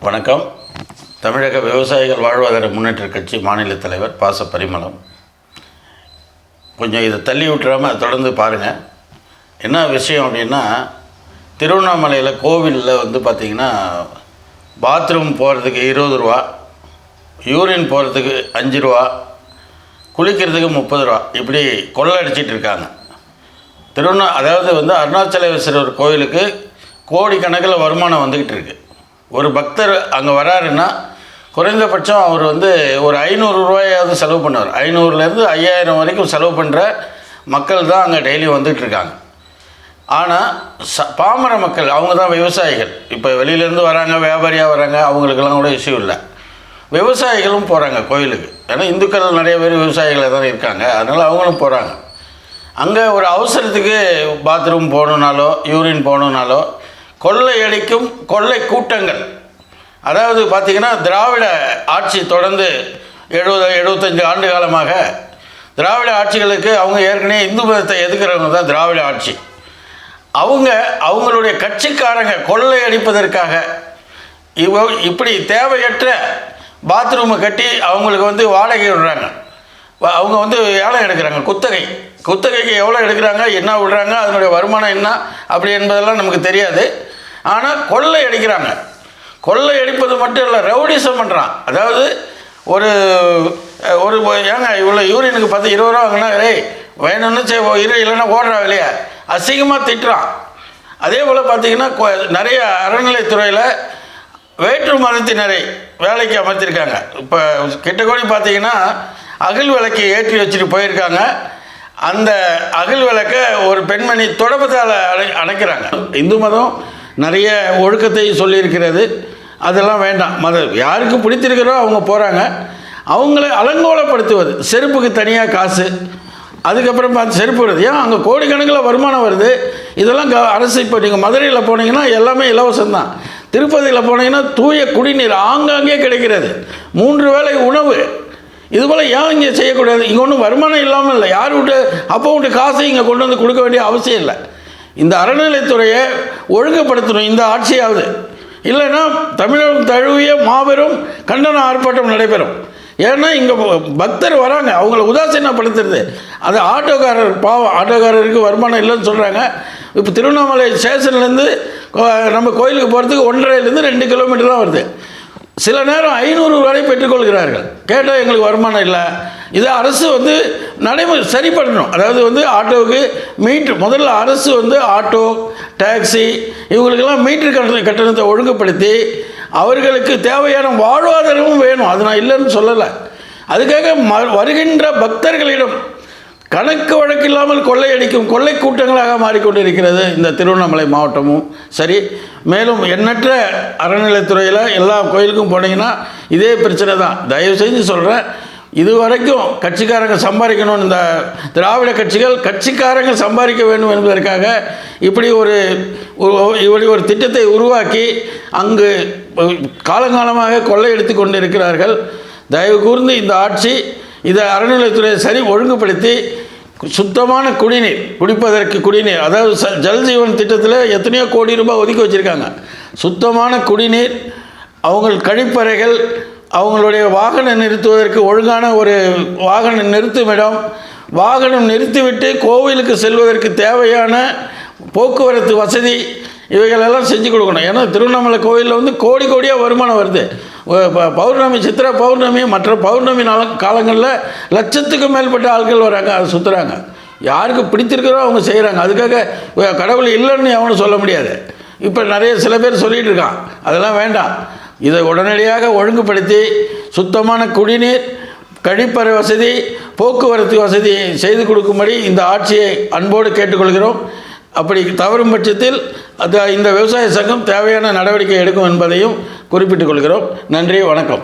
வணக்கம். தமிழக விவசாயிகள் வாழ்வாதார முன்னேற்ற கட்சி மாநில தலைவர் பாச பரிமளம். கொஞ்சம் இதை தள்ளி விட்டுறாமல் தொடர்ந்து பாருங்கள். என்ன விஷயம் அப்படின்னா, திருவண்ணாமலையில் கோவிலில் பார்த்திங்கன்னா பாத்ரூம் போகிறதுக்கு 20 ரூபா, யூரின் போகிறதுக்கு 5 ரூபா, குளிக்கிறதுக்கு 30 ரூபா, இப்படி கொள்ளை அடிச்சிட்டு இருக்காங்க. அதாவது அருணாச்சலேஸ்வரர் கோவிலுக்கு கோடிக்கணக்கில் வருமானம் வந்துக்கிட்டு இருக்குது. ஒரு பக்தர் அங்கே வராருன்னா குறைந்தபட்சம் அவர் ஒரு 500 ரூபாயாவது செலவு பண்ணுவார். 500லேருந்து 5000 வரைக்கும் செலவு பண்ணுற மக்கள் தான் அங்கே டெய்லி வந்துட்டுருக்காங்க. ஆனால் பாமர மக்கள், அவங்க தான் விவசாயிகள். இப்போ வெளியிலேருந்து வராங்க, வியாபாரியாக வராங்க, அவங்களுக்கெல்லாம் கூட இஷ்யூ இல்லை. விவசாயிகளும் போகிறாங்க கோயிலுக்கு. ஏன்னா இந்துக்கள் நிறைய பேர் விவசாயிகளை தான் இருக்காங்க, அதனால் அவங்களும் போகிறாங்க. அங்கே ஒரு அவசரத்துக்கு பாத்ரூம் போகணுன்னாலோ யூரின் போகணுன்னாலோ கொள்ளையடிக்கும் கொள்ளை கூட்டங்கள். அதாவது பார்த்திங்கன்னா, திராவிட ஆட்சி தொடர்ந்து 75 ஆண்டு காலமாக திராவிட ஆட்சிகளுக்கு அவங்க ஏற்கனவே இந்து மதத்தை எதுக்கிறவங்க தான் திராவிட ஆட்சி. அவங்களுடைய கட்சிக்காரங்க கொள்ளையடிப்பதற்காக இப்படி தேவையற்ற பாத்ரூமை கட்டி அவங்களுக்கு வாடகை விடுறாங்க. அவங்க ஏலம் எடுக்கிறாங்க. குத்தகைக்கு எவ்வளோ எடுக்கிறாங்க, என்ன விடுறாங்க, அதனுடைய வருமானம் என்ன அப்படி என்பதெல்லாம் நமக்கு தெரியாது. ஆனால் கொள்ளை அடிக்கிறாங்க. கொள்ளை அடிப்பது மட்டும் இல்லை, ரவுடிசம் பண்ணுறான். அதாவது ஒரு ஒரு ஏங்க இவ்வளோ யூரியனுக்கு 20 ரூபா வாங்கினா, வேணும்னு இல்லைன்னா ஓடுறா இல்லையா, அசிங்கமாக திட்டுறான். அதே போல் பார்த்திங்கன்னா நிறைய அறநிலைத்துறையில் வேற்று மதத்தினரை வேலைக்கு அமர்த்திருக்காங்க. இப்போ கிட்டக்கோடி பார்த்திங்கன்னா அகல் விளக்கை ஏற்றி வச்சுட்டு போயிருக்காங்க. அந்த அகல் விளக்கை ஒரு பெண்மணி தொடப்பத்தால் அணைக்கிறாங்க. இந்து மதம் நிறைய ஒழுக்கத்தை சொல்லியிருக்கிறது, அதெல்லாம் வேண்டாம். யாருக்கு பிடித்திருக்கிறோ அவங்க போகிறாங்க. அவங்கள அலங்கோலப்படுத்துவது, செருப்புக்கு தனியாக காசு, அதுக்கப்புறம் பார்த்து செருப்பு வருது. ஏன் அங்கே கோடிக்கணக்கில் வருமானம் வருது. இதெல்லாம் அரசு. இப்போ நீங்கள் மதுரையில் போனீங்கன்னா எல்லாமே இலவசம்தான். திருப்பதியில் போனீங்கன்னா தூய குடிநீர் ஆங்காங்கே கிடைக்கிறது, 3 வேளை உணவு. இதுபோல் ஏன் இங்கே செய்யக்கூடாது? இங்கே ஒன்றும் வருமானம் இல்லாமல் இல்லை. யார் விட்டு அப்போ விட்டு காசை இங்கே கொண்டு கொடுக்க வேண்டிய அவசியம் இல்லை. இந்த அறநிலைத்துறையை ஒழுங்குபடுத்தணும் இந்த ஆட்சியாவது. இல்லைன்னா தமிழகம் தழுவிய மாபெரும் கண்டன ஆர்ப்பாட்டம் நடைபெறும். ஏன்னா இங்கே பக்தர் வராங்க, அவங்கள உதாசீனப்படுத்துறது. அது ஆட்டோக்காரர் பாவம், ஆட்டோக்காரருக்கு வருமானம் இல்லைன்னு சொல்கிறாங்க. இப்போ திருவண்ணாமலை ஸ்டேஷன்லேருந்து நம்ம கோயிலுக்கு போகிறதுக்கு 1.5லேருந்து 2 கிலோமீட்டர் தான் வருது. சில நேரம் 500 வரை பெற்றுக்கொள்கிறார்கள். கேட்டால் எங்களுக்கு வருமானம் இல்லை. இதை அரசு நடைமுறை சரி பண்ணணும். அதாவது ஆட்டோவுக்கு மீட்ரு முதல்ல அரசு ஆட்டோ டாக்ஸி இவங்களுக்கெல்லாம் மீட்ரு கட்டணத்தை ஒழுங்குபடுத்தி அவர்களுக்கு தேவையான வாழ்வாதாரமும் வேணும். அது நான் இல்லைன்னு சொல்லலை. அதுக்காக வருகின்ற பக்தர்களிடம் கணக்கு வழக்கு இல்லாமல் கொள்ளையடிக்கும் கொள்ளை கூட்டங்களாக மாறிக்கொண்டிருக்கிறது இந்த திருவண்ணாமலை மாவட்டமும் சரி. மேலும் எண்ணற்ற அறநிலைத்துறையில் எல்லா கோயிலுக்கும் போனீங்கன்னா இதே பிரச்சனை தான். தயவு செஞ்சு சொல்கிறேன், இதுவரைக்கும் கட்சிக்காரங்க சம்பாதிக்கணும், இந்த திராவிட கட்சிக்காரங்க சம்பாதிக்க வேண்டும் என்பதற்காக இப்படி ஒரு திட்டத்தை உருவாக்கி அங்கு காலங்காலமாக கொள்ளையடித்து கொண்டு இருக்கிறார்கள். தயவு கூர்ந்து இந்த ஆட்சி இதை அறநிலைத்துறையை சரி ஒழுங்குபடுத்தி சுத்தமான குடிநீர், குடிப்பதற்கு குடிநீர், அதாவது ஜல்ஜீவன் திட்டத்தில் எத்தனையோ கோடி ரூபாய் ஒதுக்கி வச்சுருக்காங்க. சுத்தமான குடிநீர், அவங்க கழிப்பறைகள், அவங்களுடைய வாகனம் நிறுத்துவதற்கு ஒழுங்கான ஒரு வாகன நிறுத்துமிடம், வாகனம் நிறுத்திவிட்டு கோவிலுக்கு செல்வதற்கு தேவையான போக்குவரத்து வசதி, இவைகளெல்லாம் செஞ்சு கொடுக்கணும். ஏன்னா திருவண்ணாமலை கோவிலில் கோடியாக வருமானம் வருது. பௌர்ணமி, சித்திரை பௌர்ணமி, மற்ற பௌர்ணமி காலங்களில் லட்சத்துக்கும் மேற்பட்ட ஆட்கள் வராங்க, அதை சுற்றுறாங்க. யாருக்கு பிடித்திருக்கிறோ அவங்க செய்கிறாங்க. அதுக்காக கடவுள் இல்லைன்னு அவனு சொல்ல முடியாது. இப்போ சில பேர் சொல்லிகிட்டு இருக்கான், அதெல்லாம் வேண்டாம். இதை உடனடியாக ஒழுங்குபடுத்தி சுத்தமான குடிநீர், கழிப்பறை வசதி, போக்குவரத்து வசதி செய்து கொடுக்கும்படி இந்த ஆட்சியை அன்போடு கேட்டுக்கொள்கிறோம். அப்படி தவறும் பட்சத்தில் இந்த விவசாய சங்கம் தேவையான நடவடிக்கை எடுக்கும் என்பதையும் குறிப்பிட்டுக் கொள்கிறோம். நன்றி, வணக்கம்.